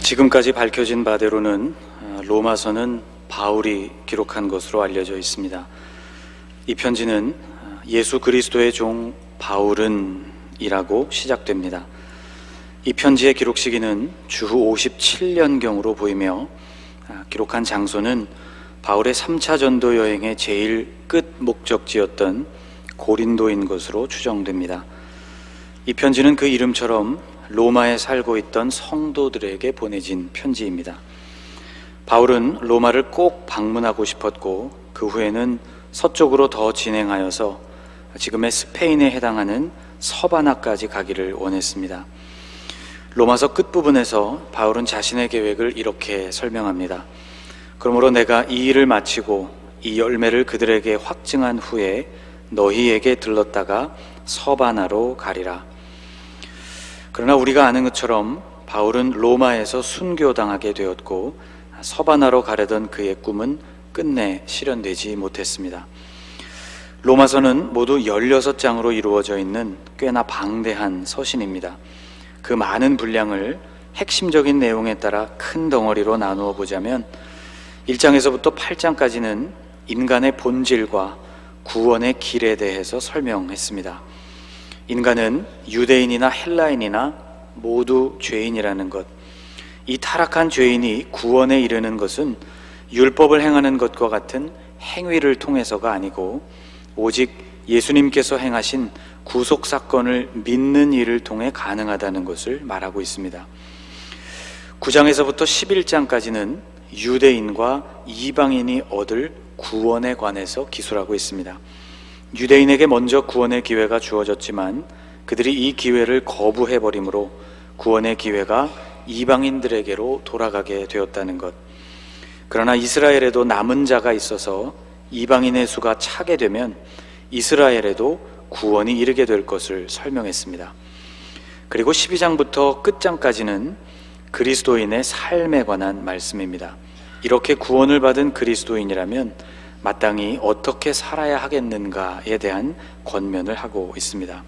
지금까지 밝혀진 바대로는 로마서는 바울이 기록한 것으로 알려져 있습니다. 이 편지는 예수 그리스도의 종 바울은 이라고 시작됩니다. 이 편지의 기록 시기는 주후 57년경으로 보이며 기록한 장소는 바울의 3차 전도 여행의 제일 끝 목적지였던 고린도인 것으로 추정됩니다. 이 편지는 그 이름처럼 로마에 살고 있던 성도들에게 보내진 편지입니다. 바울은 로마를 꼭 방문하고 싶었고 그 후에는 서쪽으로 더 진행하여서 지금의 스페인에 해당하는 서바나까지 가기를 원했습니다. 로마서 끝부분에서 바울은 자신의 계획을 이렇게 설명합니다. 그러므로 내가 이 일을 마치고 이 열매를 그들에게 확증한 후에 너희에게 들렀다가 서바나로 가리라. 그러나 우리가 아는 것처럼 바울은 로마에서 순교당하게 되었고 서바나로 가려던 그의 꿈은 끝내 실현되지 못했습니다. 로마서는 모두 16장으로 이루어져 있는 꽤나 방대한 서신입니다. 그 많은 분량을 핵심적인 내용에 따라 큰 덩어리로 나누어 보자면 1장에서부터 8장까지는 인간의 본질과 구원의 길에 대해서 설명했습니다. 인간은 유대인이나 헬라인이나 모두 죄인이라는 것, 이 타락한 죄인이 구원에 이르는 것은 율법을 행하는 것과 같은 행위를 통해서가 아니고 오직 예수님께서 행하신 구속사건을 믿는 일을 통해 가능하다는 것을 말하고 있습니다. 9장에서부터 11장까지는 유대인과 이방인이 얻을 구원에 관해서 기술하고 있습니다. 유대인에게 먼저 구원의 기회가 주어졌지만 그들이 이 기회를 거부해버리므로 구원의 기회가 이방인들에게로 돌아가게 되었다는 것. 그러나 이스라엘에도 남은 자가 있어서 이방인의 수가 차게 되면 이스라엘에도 구원이 이르게 될 것을 설명했습니다. 그리고 12장부터 끝장까지는 그리스도인의 삶에 관한 말씀입니다. 이렇게 구원을 받은 그리스도인이라면 마땅히 어떻게 살아야 하겠는가에 대한 권면을 하고 있습니다.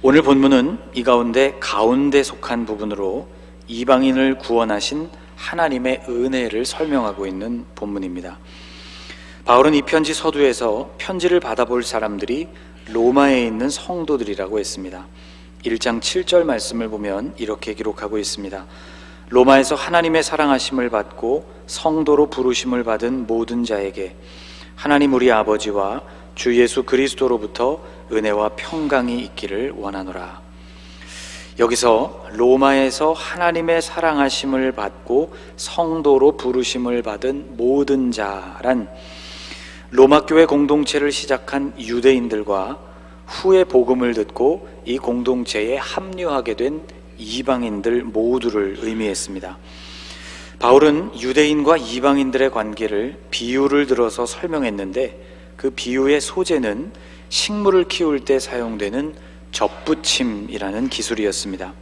오늘 본문은 이 가운데 속한 부분으로 이방인을 구원하신 하나님의 은혜를 설명하고 있는 본문입니다. 바울은 이 편지 서두에서 편지를 받아볼 사람들이 로마에 있는 성도들이라고 했습니다. 1장 7절 말씀을 보면 이렇게 기록하고 있습니다. 로마에서 하나님의 사랑하심을 받고 성도로 부르심을 받은 모든 자에게 하나님 우리 아버지와 주 예수 그리스도로부터 은혜와 평강이 있기를 원하노라. 여기서 로마에서 하나님의 사랑하심을 받고 성도로 부르심을 받은 모든 자란 로마 교회 공동체를 시작한 유대인들과 후에 복음을 듣고 이 공동체에 합류하게 된 이방인들 모두를 의미했습니다. 바울은 유대인과 이방인들의 관계를 비유를 들어서 설명했는데 그 비유의 소재는 식물을 키울 때 사용되는 접붙임이라는 기술이었습니다.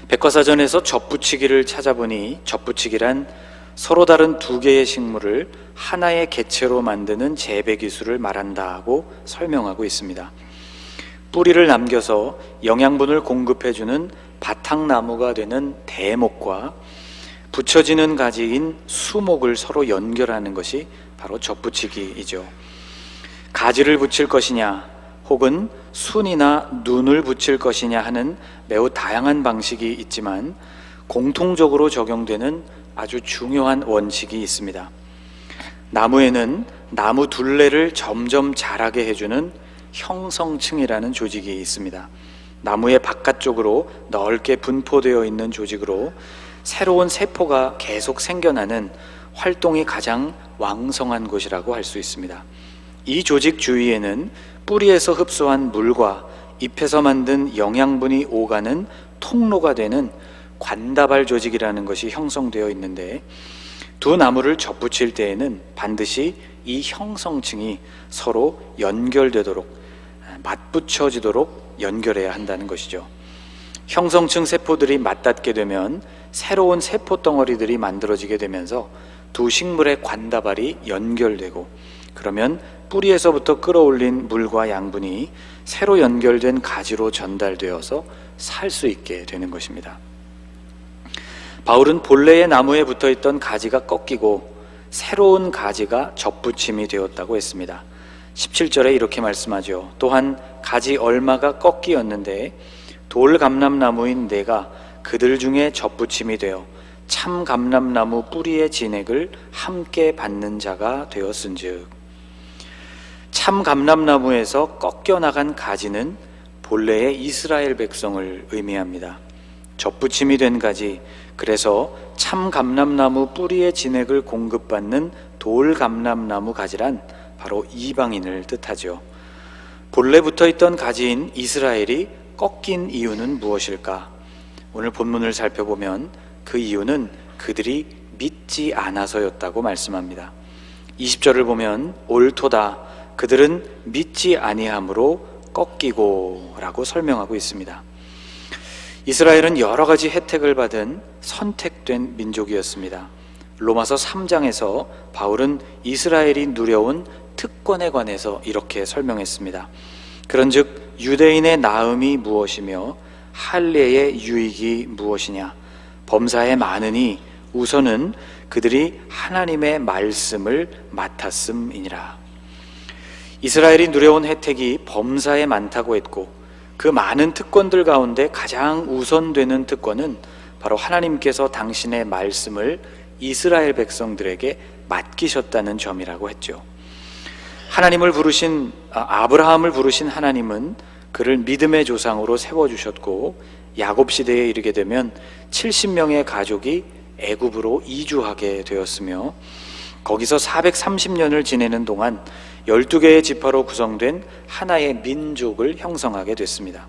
백과사전에서 접붙이기를 찾아보니 접붙이기란 서로 다른 두 개의 식물을 하나의 개체로 만드는 재배 기술을 말한다고 설명하고 있습니다. 뿌리를 남겨서 영양분을 공급해주는 바탕나무가 되는 대목과 붙여지는 가지인 수목을 서로 연결하는 것이 바로 접붙이기이죠. 가지를 붙일 것이냐 혹은 순이나 눈을 붙일 것이냐 하는 매우 다양한 방식이 있지만 공통적으로 적용되는 아주 중요한 원칙이 있습니다. 나무에는 나무 둘레를 점점 자라게 해주는 형성층이라는 조직이 있습니다. 나무의 바깥쪽으로 넓게 분포되어 있는 조직으로 새로운 세포가 계속 생겨나는 활동이 가장 왕성한 곳이라고 할 수 있습니다. 이 조직 주위에는 뿌리에서 흡수한 물과 잎에서 만든 영양분이 오가는 통로가 되는 관다발 조직이라는 것이 형성되어 있는데 두 나무를 접붙일 때에는 반드시 이 형성층이 서로 연결되도록 맞붙여지도록 연결해야 한다는 것이죠. 형성층 세포들이 맞닿게 되면 새로운 세포 덩어리들이 만들어지게 되면서 두 식물의 관다발이 연결되고 그러면 뿌리에서부터 끌어올린 물과 양분이 새로 연결된 가지로 전달되어서 살 수 있게 되는 것입니다. 바울은 본래의 나무에 붙어있던 가지가 꺾이고 새로운 가지가 접붙임이 되었다고 했습니다. 17절에 이렇게 말씀하죠. 또한 가지 얼마가 꺾이었는데 돌 감람나무인 내가 그들 중에 접붙임이 되어 참 감람나무 뿌리의 진액을 함께 받는 자가 되었은즉. 참 감람나무에서 꺾여나간 가지는 본래의 이스라엘 백성을 의미합니다. 접붙임이 된 가지, 그래서 참 감람나무 뿌리의 진액을 공급받는 돌 감람나무 가지란 바로 이방인을 뜻하죠. 본래 붙어있던 가지인 이스라엘이 꺾인 이유는 무엇일까? 오늘 본문을 살펴보면 그 이유는 그들이 믿지 않아서였다고 말씀합니다. 20절을 보면 옳도다 그들은 믿지 아니함으로 꺾이고 라고 설명하고 있습니다. 이스라엘은 여러 가지 혜택을 받은 선택된 민족이었습니다. 로마서 3장에서 바울은 이스라엘이 누려온 특권에 관해서 이렇게 설명했습니다. 그런즉 유대인의 나음이 무엇이며 할례의 유익이 무엇이냐? 범사에 많으니 우선은 그들이 하나님의 말씀을 맡았음이니라. 이스라엘이 누려온 혜택이 범사에 많다고 했고 그 많은 특권들 가운데 가장 우선되는 특권은 바로 하나님께서 당신의 말씀을 이스라엘 백성들에게 맡기셨다는 점이라고 했죠. 아브라함을 부르신 하나님은 그를 믿음의 조상으로 세워주셨고 야곱 시대에 이르게 되면 70명의 가족이 애굽으로 이주하게 되었으며 거기서 430년을 지내는 동안 12개의 지파로 구성된 하나의 민족을 형성하게 됐습니다.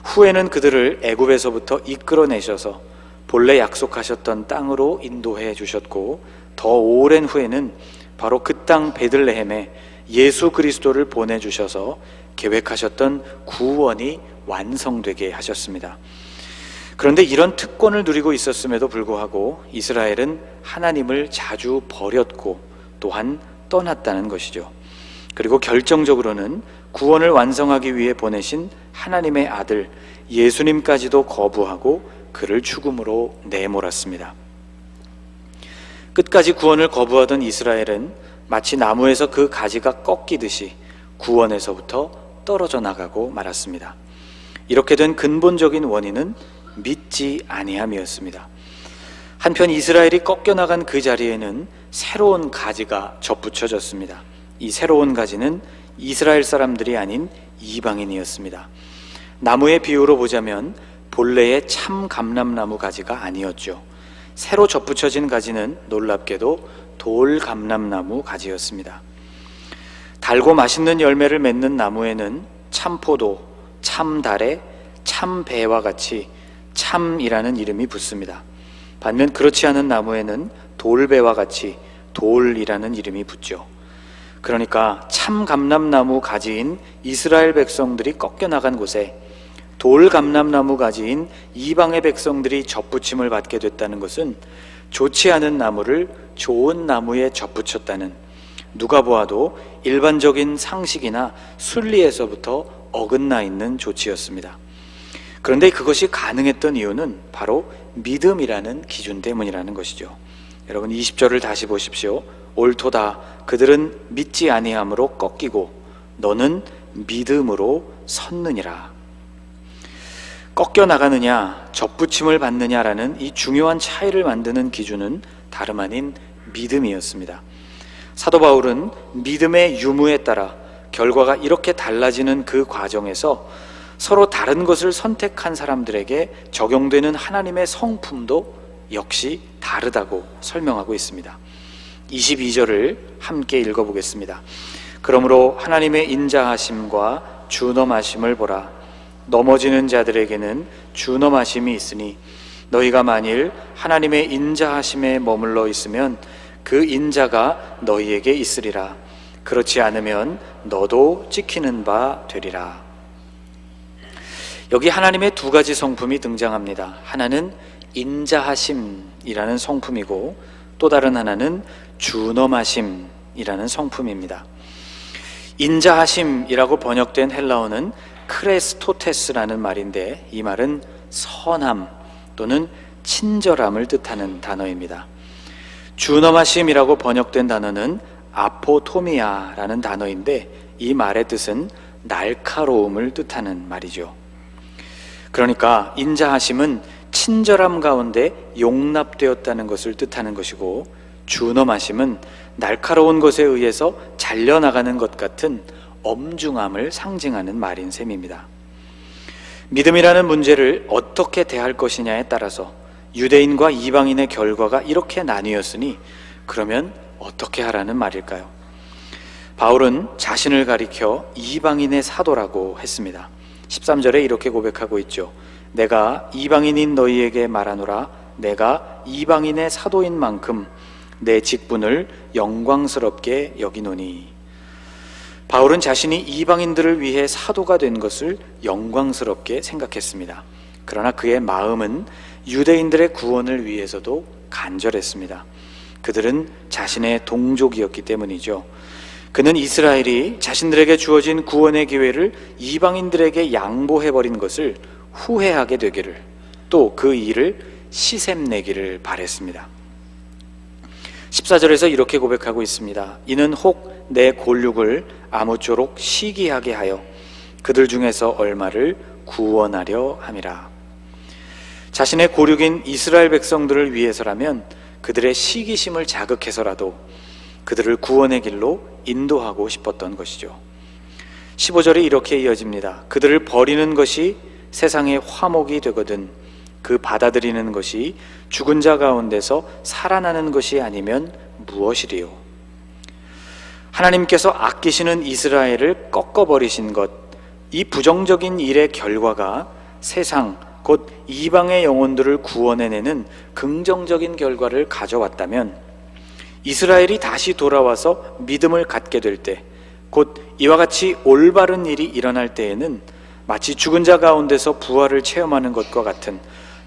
후에는 그들을 애굽에서부터 이끌어내셔서 본래 약속하셨던 땅으로 인도해 주셨고 더 오랜 후에는 바로 그 땅 베들레헴에 예수 그리스도를 보내주셔서 계획하셨던 구원이 완성되게 하셨습니다. 그런데 이런 특권을 누리고 있었음에도 불구하고 이스라엘은 하나님을 자주 버렸고 또한 떠났다는 것이죠. 그리고 결정적으로는 구원을 완성하기 위해 보내신 하나님의 아들 예수님까지도 거부하고 그를 죽음으로 내몰았습니다. 끝까지 구원을 거부하던 이스라엘은 마치 나무에서 그 가지가 꺾이듯이 구원에서부터 떨어져 나가고 말았습니다. 이렇게 된 근본적인 원인은 믿지 아니함이었습니다. 한편 이스라엘이 꺾여나간 그 자리에는 새로운 가지가 접붙여졌습니다. 이 새로운 가지는 이스라엘 사람들이 아닌 이방인이었습니다. 나무의 비유로 보자면 본래의 참 감람나무 가지가 아니었죠. 새로 접붙여진 가지는 놀랍게도 돌 감람나무 가지였습니다. 달고 맛있는 열매를 맺는 나무에는 참포도, 참다래, 참배와 같이 참이라는 이름이 붙습니다. 반면 그렇지 않은 나무에는 돌배와 같이 돌이라는 이름이 붙죠. 그러니까 참 감람나무 가지인 이스라엘 백성들이 꺾여나간 곳에 돌 감람나무 가지인 이방의 백성들이 접붙임을 받게 됐다는 것은 좋지 않은 나무를 좋은 나무에 접붙였다는, 누가 보아도 일반적인 상식이나 순리에서부터 어긋나 있는 조치였습니다. 그런데 그것이 가능했던 이유는 바로 믿음이라는 기준 때문이라는 것이죠. 여러분 20절을 다시 보십시오. 옳도다 그들은 믿지 아니함으로 꺾이고 너는 믿음으로 섰느니라. 꺾여나가느냐 접붙임을 받느냐라는 이 중요한 차이를 만드는 기준은 다름 아닌 믿음이었습니다. 사도 바울은 믿음의 유무에 따라 결과가 이렇게 달라지는 그 과정에서 서로 다른 것을 선택한 사람들에게 적용되는 하나님의 성품도 역시 다르다고 설명하고 있습니다. 22절을 함께 읽어보겠습니다. 그러므로 하나님의 인자하심과 준엄하심을 보라. 넘어지는 자들에게는 준엄하심이 있으니 너희가 만일 하나님의 인자하심에 머물러 있으면 그 인자가 너희에게 있으리라. 그렇지 않으면 너도 찍히는 바 되리라. 여기 하나님의 두 가지 성품이 등장합니다. 하나는 인자하심이라는 성품이고 또 다른 하나는 준엄하심이라는 성품입니다. 인자하심이라고 번역된 헬라어는 크레스토테스라는 말인데 이 말은 선함 또는 친절함을 뜻하는 단어입니다. 준엄하심이라고 번역된 단어는 아포토미아라는 단어인데 이 말의 뜻은 날카로움을 뜻하는 말이죠. 그러니까 인자하심은 친절함 가운데 용납되었다는 것을 뜻하는 것이고, 준엄하심은 날카로운 것에 의해서 잘려나가는 것 같은 엄중함을 상징하는 말인 셈입니다. 믿음이라는 문제를 어떻게 대할 것이냐에 따라서 유대인과 이방인의 결과가 이렇게 나뉘었으니 그러면 어떻게 하라는 말일까요? 바울은 자신을 가리켜 이방인의 사도라고 했습니다. 13절에 이렇게 고백하고 있죠. 내가 이방인인 너희에게 말하노라. 내가 이방인의 사도인 만큼 내 직분을 영광스럽게 여기노니. 바울은 자신이 이방인들을 위해 사도가 된 것을 영광스럽게 생각했습니다. 그러나 그의 마음은 유대인들의 구원을 위해서도 간절했습니다. 그들은 자신의 동족이었기 때문이죠. 그는 이스라엘이 자신들에게 주어진 구원의 기회를 이방인들에게 양보해버린 것을 후회하게 되기를, 또 그 일을 시샘내기를 바랬습니다. 14절에서 이렇게 고백하고 있습니다. 이는 혹 내 골육을 아무쪼록 시기하게 하여 그들 중에서 얼마를 구원하려 함이라. 자신의 고륙인 이스라엘 백성들을 위해서라면 그들의 시기심을 자극해서라도 그들을 구원의 길로 인도하고 싶었던 것이죠. 15절이 이렇게 이어집니다. 그들을 버리는 것이 세상의 화목이 되거든 그 받아들이는 것이 죽은 자 가운데서 살아나는 것이 아니면 무엇이리요. 하나님께서 아끼시는 이스라엘을 꺾어버리신 것, 이 부정적인 일의 결과가 세상 곧 이방의 영혼들을 구원해내는 긍정적인 결과를 가져왔다면, 이스라엘이 다시 돌아와서 믿음을 갖게 될 때, 곧 이와 같이 올바른 일이 일어날 때에는 마치 죽은 자 가운데서 부활을 체험하는 것과 같은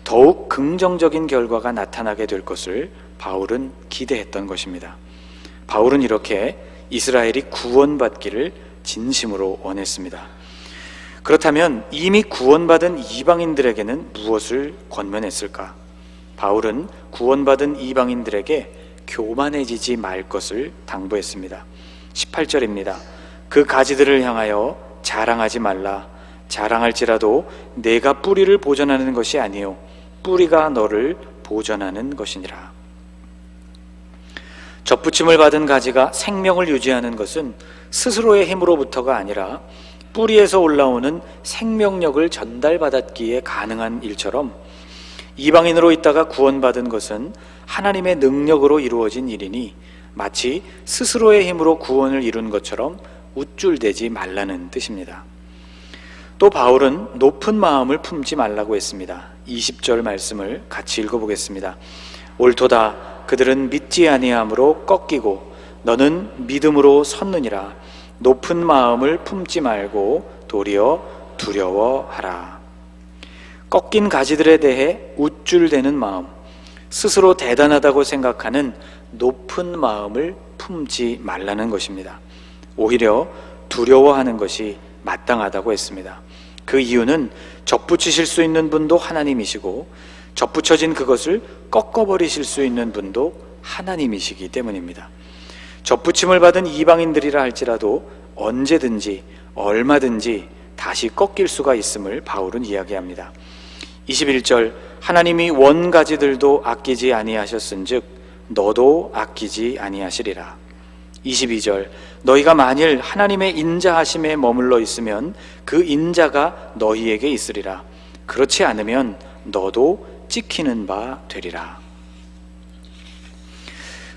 더욱 긍정적인 결과가 나타나게 될 것을 바울은 기대했던 것입니다. 바울은 이렇게 이스라엘이 구원받기를 진심으로 원했습니다. 그렇다면 이미 구원받은 이방인들에게는 무엇을 권면했을까? 바울은 구원받은 이방인들에게 교만해지지 말 것을 당부했습니다. 18절입니다. 그 가지들을 향하여 자랑하지 말라. 자랑할지라도 내가 뿌리를 보전하는 것이 아니요 뿌리가 너를 보전하는 것이니라. 접붙임을 받은 가지가 생명을 유지하는 것은 스스로의 힘으로부터가 아니라 뿌리에서 올라오는 생명력을 전달받았기에 가능한 일처럼, 이방인으로 있다가 구원받은 것은 하나님의 능력으로 이루어진 일이니 마치 스스로의 힘으로 구원을 이룬 것처럼 우쭐대지 말라는 뜻입니다. 또 바울은 높은 마음을 품지 말라고 했습니다. 20절 말씀을 같이 읽어보겠습니다. 옳도다. 그들은 믿지 아니함으로 꺾이고 너는 믿음으로 섰느니라. 높은 마음을 품지 말고 도리어 두려워하라. 꺾인 가지들에 대해 우쭐대는 마음, 스스로 대단하다고 생각하는 높은 마음을 품지 말라는 것입니다. 오히려 두려워하는 것이 마땅하다고 했습니다. 그 이유는 접붙이실 수 있는 분도 하나님이시고 접붙여진 그것을 꺾어버리실 수 있는 분도 하나님이시기 때문입니다. 접붙임을 받은 이방인들이라 할지라도 언제든지 얼마든지 다시 꺾일 수가 있음을 바울은 이야기합니다. 21절 하나님이 원가지들도 아끼지 아니하셨은즉 너도 아끼지 아니하시리라. 22절 너희가 만일 하나님의 인자하심에 머물러 있으면 그 인자가 너희에게 있으리라. 그렇지 않으면 너도 찍히는 바 되리라.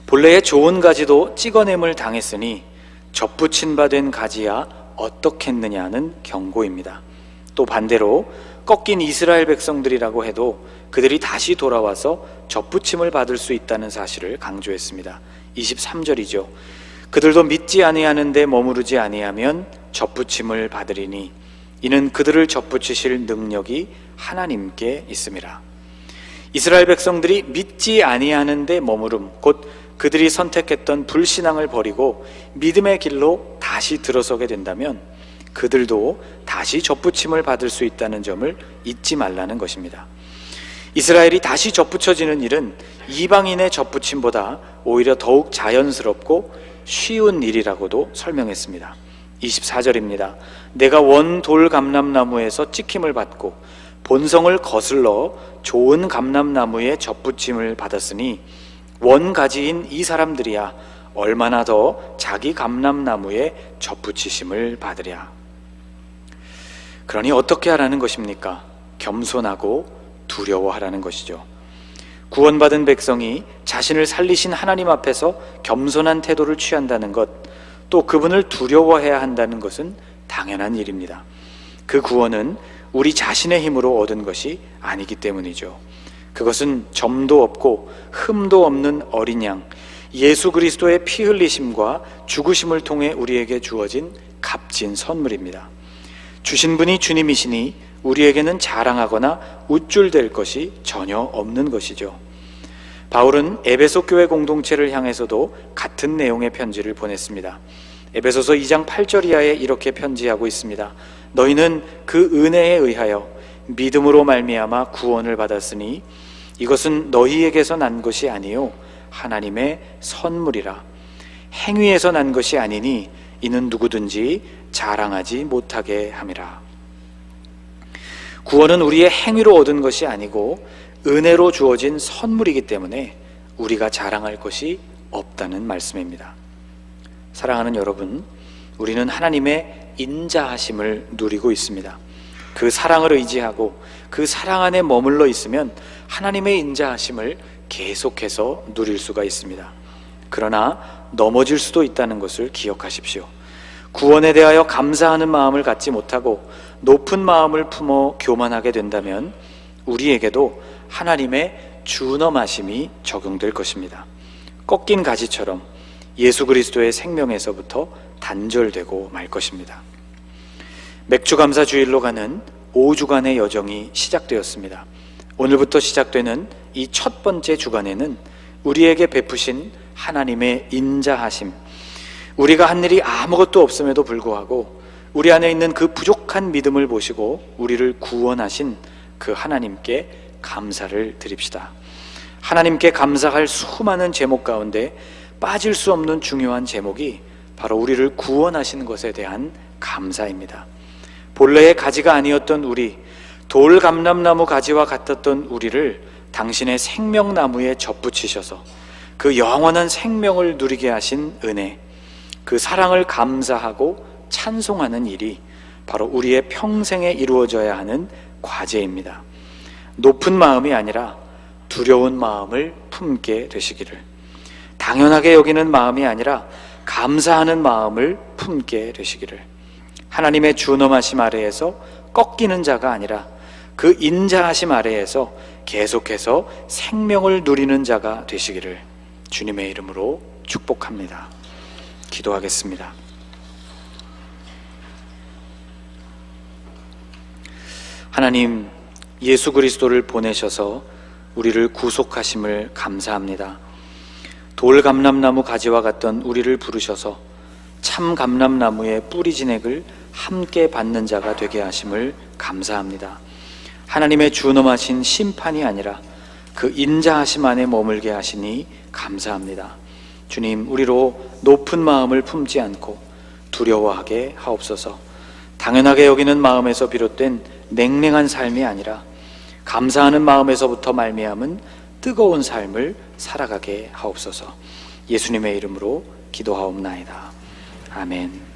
본래의 좋은 가지도 찍어냄을 당했으니 접붙인 바 된 가지야 어떻겠느냐는 경고입니다. 또 반대로 꺾인 이스라엘 백성들이라고 해도 그들이 다시 돌아와서 접붙임을 받을 수 있다는 사실을 강조했습니다. 23절이죠. 그들도 믿지 아니하는데 머무르지 아니하면 접붙임을 받으리니 이는 그들을 접붙이실 능력이 하나님께 있음이라. 이스라엘 백성들이 믿지 아니하는데 머무름, 곧 그들이 선택했던 불신앙을 버리고 믿음의 길로 다시 들어서게 된다면 그들도 다시 접붙임을 받을 수 있다는 점을 잊지 말라는 것입니다. 이스라엘이 다시 접붙여지는 일은 이방인의 접붙임보다 오히려 더욱 자연스럽고 쉬운 일이라고도 설명했습니다. 24절입니다. 내가 원 돌 감람나무에서 찍힘을 받고 본성을 거슬러 좋은 감람나무에 접붙임을 받았으니 원가지인 이 사람들이야 얼마나 더 자기 감람나무에 접붙이심을 받으랴. 그러니 어떻게 하라는 것입니까? 겸손하고 두려워하라는 것이죠. 구원받은 백성이 자신을 살리신 하나님 앞에서 겸손한 태도를 취한다는 것, 또 그분을 두려워해야 한다는 것은 당연한 일입니다. 그 구원은 우리 자신의 힘으로 얻은 것이 아니기 때문이죠. 그것은 점도 없고 흠도 없는 어린 양 예수 그리스도의 피 흘리심과 죽으심을 통해 우리에게 주어진 값진 선물입니다. 주신 분이 주님이시니 우리에게는 자랑하거나 우쭐댈 것이 전혀 없는 것이죠. 바울은 에베소 교회 공동체를 향해서도 같은 내용의 편지를 보냈습니다. 에베소서 2장 8절 이하에 이렇게 편지하고 있습니다. 너희는 그 은혜에 의하여 믿음으로 말미암아 구원을 받았으니 이것은 너희에게서 난 것이 아니요 하나님의 선물이라. 행위에서 난 것이 아니니 이는 누구든지 자랑하지 못하게 함이라. 구원은 우리의 행위로 얻은 것이 아니고 은혜로 주어진 선물이기 때문에 우리가 자랑할 것이 없다는 말씀입니다. 사랑하는 여러분, 우리는 하나님의 인자하심을 누리고 있습니다. 그 사랑을 의지하고 그 사랑 안에 머물러 있으면 하나님의 인자하심을 계속해서 누릴 수가 있습니다. 그러나 넘어질 수도 있다는 것을 기억하십시오. 구원에 대하여 감사하는 마음을 갖지 못하고 높은 마음을 품어 교만하게 된다면 우리에게도 하나님의 준엄하심이 적용될 것입니다. 꺾인 가지처럼 예수 그리스도의 생명에서부터 단절되고 말 것입니다. 맥주감사 주일로 가는 5주간의 여정이 시작되었습니다. 오늘부터 시작되는 이 첫 번째 주간에는 우리에게 베푸신 하나님의 인자하심, 우리가 한 일이 아무것도 없음에도 불구하고 우리 안에 있는 그 부족한 믿음을 보시고 우리를 구원하신 그 하나님께 감사를 드립시다. 하나님께 감사할 수많은 제목 가운데 빠질 수 없는 중요한 제목이 바로 우리를 구원하신 것에 대한 감사입니다. 본래의 가지가 아니었던 우리, 돌 감람나무 가지와 같았던 우리를 당신의 생명나무에 접붙이셔서 그 영원한 생명을 누리게 하신 은혜, 그 사랑을 감사하고 찬송하는 일이 바로 우리의 평생에 이루어져야 하는 과제입니다. 높은 마음이 아니라 두려운 마음을 품게 되시기를, 당연하게 여기는 마음이 아니라 감사하는 마음을 품게 되시기를, 하나님의 준엄하심 아래에서 꺾이는 자가 아니라 그 인자하심 아래에서 계속해서 생명을 누리는 자가 되시기를 주님의 이름으로 축복합니다. 기도하겠습니다. 하나님, 예수 그리스도를 보내셔서 우리를 구속하심을 감사합니다. 돌 감람나무 가지와 같던 우리를 부르셔서 참 감람나무의 뿌리 진액을 함께 받는 자가 되게 하심을 감사합니다. 하나님의 준엄하신 심판이 아니라 그 인자하심 안에 머물게 하시니 감사합니다. 주님, 우리로 높은 마음을 품지 않고 두려워하게 하옵소서. 당연하게 여기는 마음에서 비롯된 냉랭한 삶이 아니라 감사하는 마음에서부터 말미암은 뜨거운 삶을 살아가게 하옵소서. 예수님의 이름으로 기도하옵나이다. 아멘.